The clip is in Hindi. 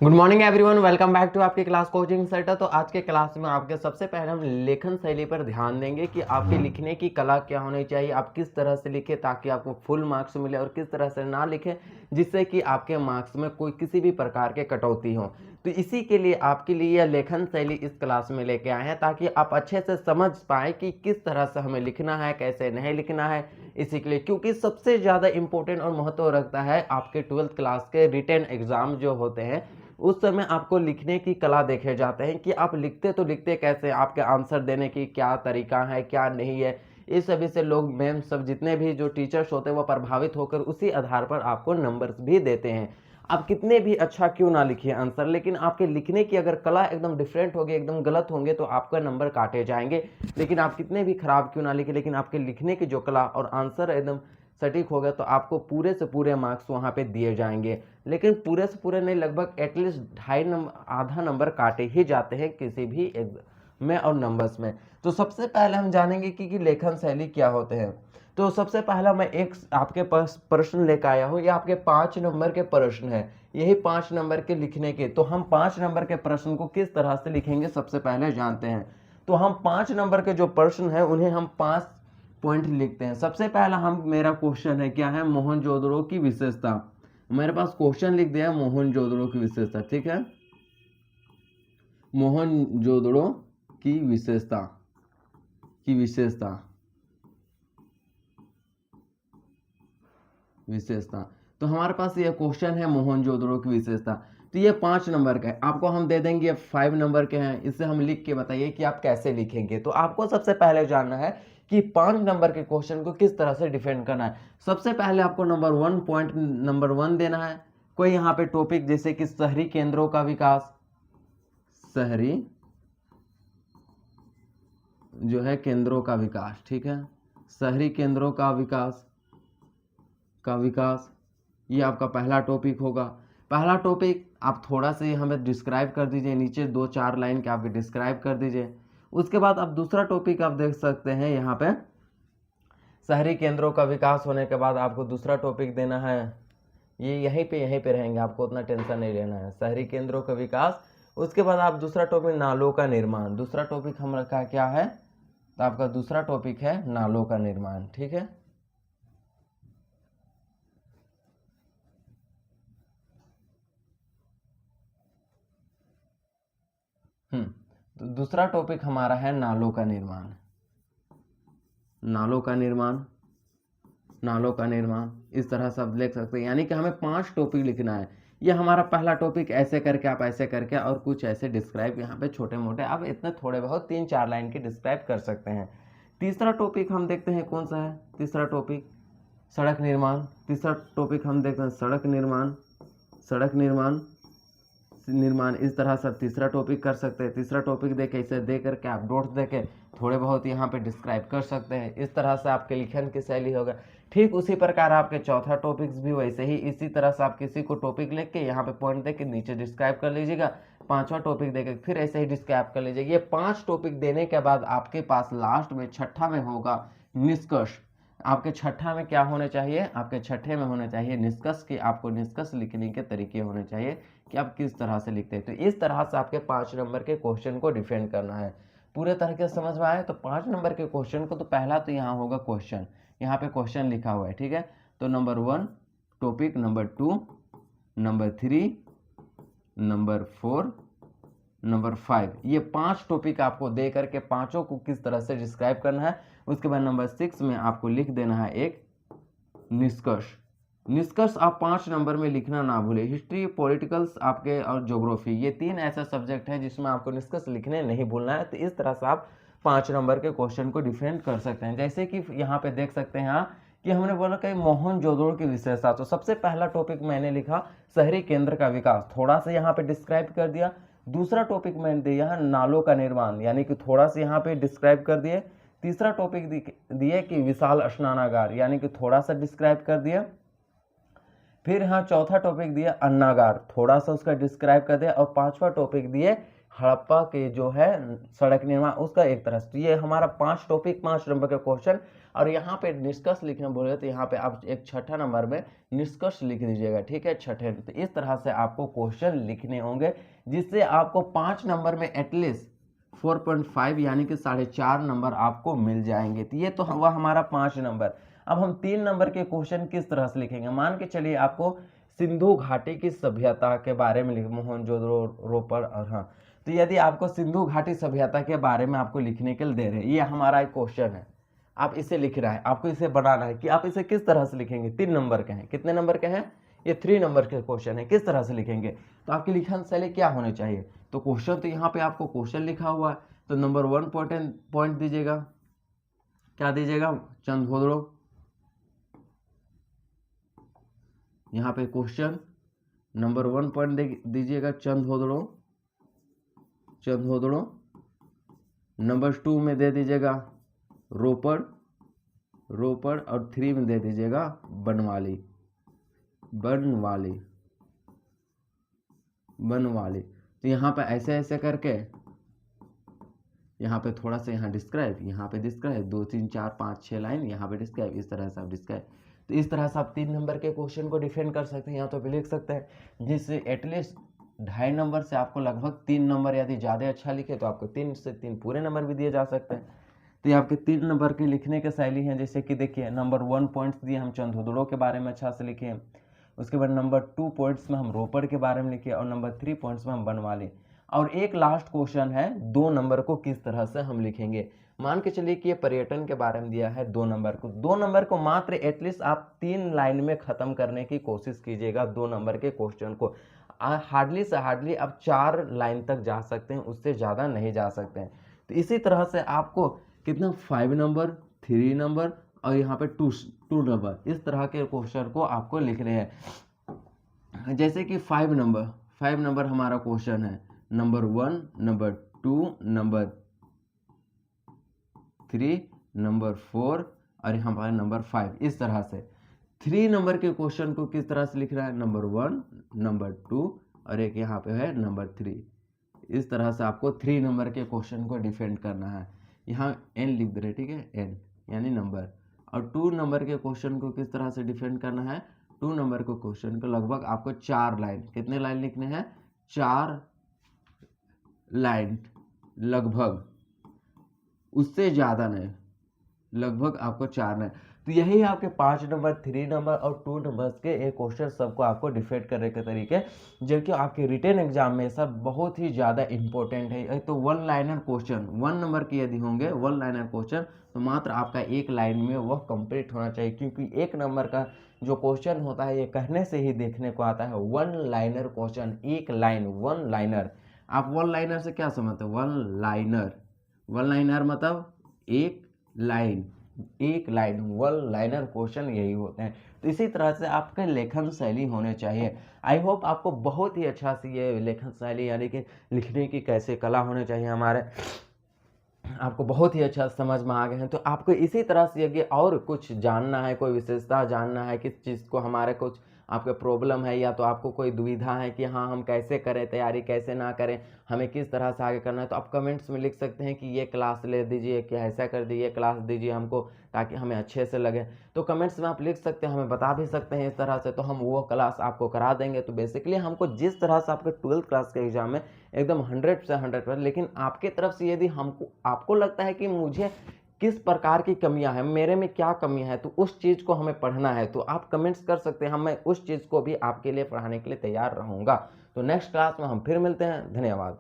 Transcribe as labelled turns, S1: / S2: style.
S1: Good morning everyone, welcome back to आपकी क्लास कोचिंग सेंटर। तो आज के क्लास में आपके सबसे पहले हम लेखन शैली पर ध्यान देंगे कि आपके लिखने की कला क्या होनी चाहिए, आप किस तरह से लिखें ताकि आपको फुल मार्क्स मिले और किस तरह से ना लिखें जिससे कि आपके मार्क्स में कोई किसी भी प्रकार के कटौती हो। तो इसी के लिए आपके लिए यह लेखन शैली इस क्लास में लेके आए हैं ताकि आप अच्छे से समझ पाए कि किस तरह से हमें लिखना है, कैसे नहीं लिखना है। इसी के लिए, क्योंकि सबसे ज़्यादा इंपॉर्टेंट और महत्व रखता है आपके 12th क्लास के रिटन एग्जाम जो होते हैं, उस समय आपको लिखने की कला देखे जाते हैं कि आप लिखते तो लिखते कैसे, आपके आंसर देने की क्या तरीका है, क्या नहीं है। इस सभी से लोग, मैम सब जितने भी जो टीचर्स होते हैं वो प्रभावित होकर उसी आधार पर आपको नंबर्स भी देते हैं। आप कितने भी अच्छा क्यों ना लिखिए आंसर, लेकिन आपके लिखने की अगर कला एकदम डिफरेंट होगी, एकदम गलत होंगे तो आपका नंबर काटे जाएंगे। लेकिन आप कितने भी खराब क्यों ना लिखे, लेकिन आपके लिखने की जो कला और आंसर एकदम सटीक हो गया तो आपको पूरे से पूरे मार्क्स वहाँ पे दिए जाएंगे। लेकिन पूरे से पूरे नहीं, लगभग एटलीस्ट 2.5 नंबर, आधा नंबर काटे ही जाते हैं किसी भी में और नंबर्स में। तो सबसे पहले हम जानेंगे कि लेखन शैली क्या होते हैं। तो सबसे पहला मैं एक आपके पास प्रश्न लेकर आया हूँ, ये आपके 5 नंबर के प्रश्न है। यही 5 नंबर के लिखने के, तो हम 5 नंबर के प्रश्न को किस तरह से लिखेंगे सबसे पहले जानते हैं। तो हम 5 नंबर के जो प्रश्न है उन्हें हम 5 पॉइंट लिखते हैं। सबसे पहला मेरा क्वेश्चन है, क्या है, मोहनजोदड़ो की विशेषता। मेरे पास क्वेश्चन लिख दिया मोहनजोदड़ो की विशेषता, ठीक है। मोहनजोदड़ो की विशेषता विशेषता तो हमारे पास ये क्वेश्चन है मोहनजोदड़ो की विशेषता। तो ये 5 नंबर का है, आपको हम दे देंगे 5 नंबर के हैं। इससे हम लिख के बताइए कि आप कैसे लिखेंगे। तो आपको सबसे पहले जानना है कि 5 नंबर के क्वेश्चन को किस तरह से डिफेंड करना है। सबसे पहले आपको पॉइंट नंबर 1 देना है। कोई यहाँ पे टॉपिक जैसे कि शहरी केंद्रों का विकास, शहरी जो है केंद्रों का विकास, ठीक है, शहरी केंद्रों का विकास ये आपका पहला टॉपिक होगा। पहला टॉपिक आप थोड़ा सा हमें डिस्क्राइब कर दीजिए, नीचे 2-4 लाइन के आपके डिस्क्राइब कर दीजिए। उसके बाद आप दूसरा टॉपिक आप देख सकते हैं यहाँ पे, शहरी केंद्रों का विकास होने के बाद आपको दूसरा टॉपिक देना है। ये यहीं पे रहेंगे, आपको उतना टेंशन नहीं लेना है, शहरी केंद्रों का विकास। उसके बाद आप दूसरा टॉपिक नालों का निर्माण, दूसरा टॉपिक हम रखा क्या है, तो आपका दूसरा टॉपिक है नालों का निर्माण, ठीक है। तो दूसरा टॉपिक हमारा है नालों का निर्माण, इस तरह से आप लिख सकते हैं। यानी कि हमें 5 टॉपिक लिखना है। ये हमारा पहला टॉपिक, ऐसे करके आप ऐसे करके और कुछ ऐसे डिस्क्राइब यहाँ पे छोटे मोटे आप इतने थोड़े बहुत 3-4 लाइन के डिस्क्राइब कर सकते हैं। तीसरा टॉपिक हम देखते हैं कौन सा है। तीसरा टॉपिक सड़क निर्माण। तीसरा टॉपिक हम देखते हैं सड़क निर्माण। इस तरह से तीसरा टॉपिक कर सकते हैं। तीसरा टॉपिक देके इसे दे करके आप डॉट्स देके थोड़े बहुत यहाँ पे डिस्क्राइब कर सकते हैं। इस तरह से आपके लिखन की शैली होगा। ठीक उसी प्रकार आपके चौथा टॉपिक्स भी वैसे ही इसी तरह से आप किसी को टॉपिक लेके के यहाँ पे पॉइंट दे के नीचे डिस्क्राइब कर लीजिएगा। 5वां टॉपिक देके फिर ऐसे ही डिस्क्राइब कर लीजिएगा। ये 5 टॉपिक देने के बाद आपके पास लास्ट में छठा में होगा निष्कर्ष। आपके छठा में क्या होने चाहिए, आपके छठे में होने चाहिए निष्कर्ष, कि आपको निष्कर्ष लिखने के तरीके होने चाहिए कि आप किस तरह से लिखते हैं। तो इस तरह से आपके 5 नंबर के क्वेश्चन को डिफेंड करना है। पूरे तरीके से समझ में आए। तो 5 नंबर के क्वेश्चन को, तो पहला तो यहाँ होगा क्वेश्चन, यहाँ पे क्वेश्चन लिखा हुआ है, ठीक है। तो number 1 topic, number 2, number 3, number 4, number 5, ये 5 टॉपिक आपको दे करके पांचों को किस तरह से डिस्क्राइब करना है। उसके बाद नंबर 6 में आपको लिख देना है एक निष्कर्ष आप 5 नंबर में लिखना ना भूले। हिस्ट्री, पॉलिटिकल्स आपके और ज्योग्राफी, ये 3 ऐसा सब्जेक्ट है जिसमें आपको निष्कर्ष लिखने नहीं भूलना है। तो इस तरह से आप 5 नंबर के क्वेश्चन को डिफेंड कर सकते हैं। जैसे कि यहाँ पे देख सकते हैं आप कि हमने बोला कि मोहनजोदड़ो की विशेषता। तो सबसे पहला टॉपिक मैंने लिखा शहरी केंद्र का विकास, थोड़ा सा यहाँ पे डिस्क्राइब कर दिया। दूसरा टॉपिक मैंने दिया नालों का निर्माण, यानी कि थोड़ा सा यहाँ पे डिस्क्राइब कर दिए। तीसरा टॉपिक दिए कि विशाल स्नानागार, यानी कि थोड़ा सा डिस्क्राइब कर दिया। फिर यहाँ चौथा टॉपिक दिया अन्नागार, थोड़ा सा उसका डिस्क्राइब कर दिया। और 5वां टॉपिक दिए हड़प्पा के जो है सड़क निर्माण, उसका एक तरह से। तो ये हमारा 5 टॉपिक 5 नंबर के क्वेश्चन और यहाँ पे निष्कर्ष लिखना बोले तो यहाँ पे आप एक छठा नंबर में निष्कर्ष लिख दीजिएगा, ठीक है, छठे। तो इस तरह से आपको क्वेश्चन लिखने होंगे, जिससे आपको 5 नंबर में एटलीस्ट 4.5 यानी कि 4.5 नंबर आपको मिल जाएंगे। तो ये तो हुआ हमारा 5 नंबर। अब हम 3 नंबर के क्वेश्चन किस तरह से लिखेंगे। मान के चलिए आपको सिंधु घाटी की सभ्यता के बारे में लिख, मोहनजोदड़ो, रोपड़ और हाँ, तो यदि आपको सिंधु घाटी सभ्यता के बारे में आपको लिखने के लिए दे रहे हैं, ये हमारा एक क्वेश्चन है, आप इसे लिख रहा है, आपको इसे बनाना है कि आप इसे किस तरह से लिखेंगे। 3 नंबर के हैं, कितने नंबर के हैं, ये 3 नंबर के क्वेश्चन है, किस तरह से लिखेंगे। तो आपकी लिखन शैली क्या होनी चाहिए। तो क्वेश्चन तो यहाँ पे आपको क्वेश्चन लिखा हुआ है, तो नंबर 1 पॉइंट दीजिएगा, क्या दीजिएगा, चंद्रभोदड़ो। यहाँ पे क्वेश्चन नंबर 1 पॉइंट दीजिएगा चंद्रभोदड़ो, चंद्रभोदड़ो। नंबर 2 में दे दीजिएगा रोपड़, रोपड़, और 3 में दे दीजिएगा बनवाली, बनवाली, बनवाली। तो यहाँ पे ऐसे ऐसे करके यहाँ पे थोड़ा सा यहाँ डिस्क्राइब, यहाँ पे डिस्क्राइब 2 3 4 5 6 लाइन, यहाँ पे डिस्क्राइब, इस तरह से आप डिस्क्राइब। तो इस तरह से आप 3 नंबर के क्वेश्चन को डिफेंड कर सकते हैं, यहाँ तो लिख सकते हैं, जिससे एटलीस्ट 2.5 नंबर से आपको लगभग 3 नंबर, यदि ज़्यादा अच्छा लिखे तो आपको 3 से 3 पूरे नंबर भी दिए जा सकते हैं। तो ये आपके 3 नंबर के लिखने की शैली है। जैसे कि देखिए नंबर 1 पॉइंट्स दिए, हम चंद्रभोदड़ो के बारे में अच्छा से लिखे, उसके बाद नंबर 2 पॉइंट्स में हम रोपड़ के बारे में लिखे, और नंबर 3 पॉइंट्स में हम बनवाली। और एक लास्ट क्वेश्चन है 2 नंबर को किस तरह से हम लिखेंगे। मान के चलिए कि ये पर्यटन के बारे में दिया है 2 नंबर को, 2 नंबर को मात्र एटलीस्ट आप 3 लाइन में खत्म करने की कोशिश कीजिएगा 2 नंबर के क्वेश्चन को। हार्डली से हार्डली आप 4 लाइन तक जा सकते हैं, उससे ज़्यादा नहीं जा सकते हैं। तो इसी तरह से आपको कितना 5 नंबर, 3 नंबर और यहाँ पे 2 नंबर, इस तरह के क्वेश्चन को आपको लिखने हैं। जैसे कि 5 नंबर हमारा क्वेश्चन है, नंबर 1, नंबर 2, नंबर 3, नंबर 4 और हमारा नंबर 5, इस तरह से। 3 नंबर के क्वेश्चन को किस तरह से लिख रहा है, नंबर 1, नंबर 2 और एक यहाँ पे है नंबर 3। इस तरह से आपको 3 नंबर के क्वेश्चन को डिफेंड करना है। यहाँ n लिख दे रहे, ठीक है, n यानी नंबर। और 2 नंबर के क्वेश्चन को किस तरह से डिफेंड करना है, 2 नंबर के क्वेश्चन को लगभग आपको 4 लाइन, कितने लाइन लिखने हैं, 4 लाइन, लगभग, उससे ज़्यादा नहीं, लगभग आपको 4 लाइन। तो यही आपके 5 नंबर, 3 नंबर और 2 नंबर्स के एक क्वेश्चन सबको आपको डिफेंड करने के तरीके, जो कि आपके रिटन एग्जाम में सब बहुत ही ज़्यादा इंपॉर्टेंट है। तो 1 लाइनर क्वेश्चन, 1 नंबर के यदि होंगे 1 लाइनर क्वेश्चन, तो मात्र आपका 1 लाइन में वह कंप्लीट होना चाहिए, क्योंकि 1 नंबर का जो क्वेश्चन होता है ये कहने से ही देखने को आता है। 1 लाइनर क्वेश्चन, 1 लाइन, 1 लाइनर। आप 1 लाइनर से क्या समझते हैं, 1 लाइनर, 1 लाइनर मतलब 1 लाइन, 1 लाइन, 1 लाइनर क्वेश्चन यही होते हैं। तो इसी तरह से आपके लेखन शैली होने चाहिए। आई होप आपको बहुत ही अच्छा सी ये लेखन शैली यानी कि लिखने की कैसे कला होने चाहिए हमारे, आपको बहुत ही अच्छा समझ में आ गए हैं। तो आपको इसी तरह से यदि और कुछ जानना है, कोई विशेषता जानना है, किस चीज़ को हमारे कुछ आपके प्रॉब्लम है, या तो आपको कोई दुविधा है कि हाँ हम कैसे करें तैयारी, कैसे ना करें, हमें किस तरह से आगे करना है, तो आप कमेंट्स में लिख सकते हैं कि ये क्लास ले दीजिए, कि ऐसा कर दीजिए, क्लास दीजिए हमको, ताकि हमें अच्छे से लगे। तो कमेंट्स में आप लिख सकते हैं, हमें बता भी सकते हैं इस तरह से, तो हम वो क्लास आपको करा देंगे। तो बेसिकली हमको जिस तरह से आपके 12th क्लास के एग्जाम में एकदम 100 से 100%, लेकिन आपके तरफ से यदि हमको आपको लगता है कि मुझे किस प्रकार की कमियां हैं, मेरे में क्या कमियां हैं, तो उस चीज़ को हमें पढ़ना है, तो आप कमेंट्स कर सकते हैं, मैं उस चीज़ को भी आपके लिए पढ़ाने के लिए तैयार रहूँगा। तो नेक्स्ट क्लास में हम फिर मिलते हैं, धन्यवाद।